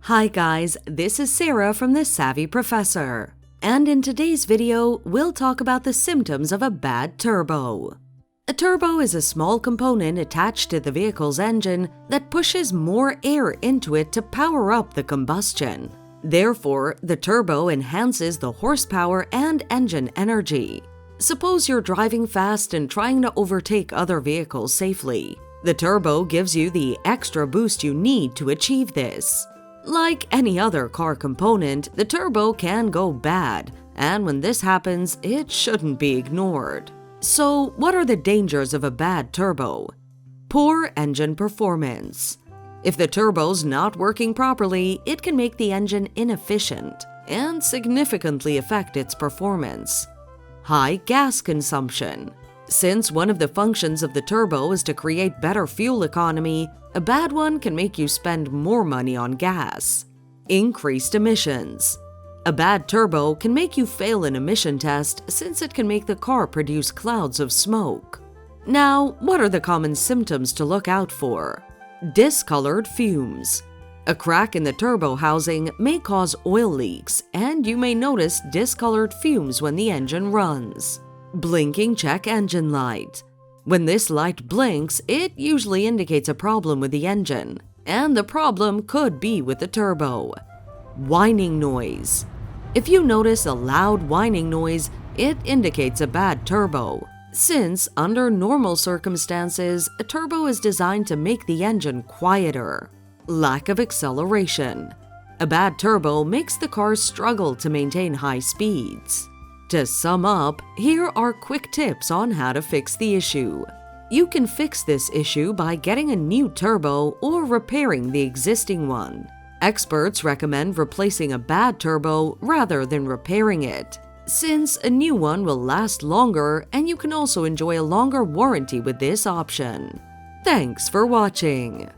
Hi guys, this is Sarah from The Savvy Professor, and in today's video, we'll talk about the symptoms of a bad turbo. A turbo is a small component attached to the vehicle's engine that pushes more air into it to power up the combustion. Therefore, the turbo enhances the horsepower and engine energy. Suppose you're driving fast and trying to overtake other vehicles safely. The turbo gives you the extra boost you need to achieve this. Like any other car component, the turbo can go bad, and when this happens, it shouldn't be ignored. So, what are the dangers of a bad turbo? Poor engine performance. If the turbo's not working properly, it can make the engine inefficient and significantly affect its performance. High gas consumption. Since one of the functions of the turbo is to create better fuel economy, a bad one can make you spend more money on gas. Increased emissions. A bad turbo can make you fail an emission test since it can make the car produce clouds of smoke. Now, what are the common symptoms to look out for? Discolored fumes. A crack in the turbo housing may cause oil leaks, and you may notice discolored fumes when the engine runs. Blinking check engine light. When this light blinks, it usually indicates a problem with the engine, and the problem could be with the turbo. Whining noise. If you notice a loud whining noise, it indicates a bad turbo, since under normal circumstances, a turbo is designed to make the engine quieter. Lack of acceleration. A bad turbo makes the car struggle to maintain high speeds. To sum up, here are quick tips on how to fix the issue. You can fix this issue by getting a new turbo or repairing the existing one. Experts recommend replacing a bad turbo rather than repairing it, since a new one will last longer and you can also enjoy a longer warranty with this option. Thanks for watching.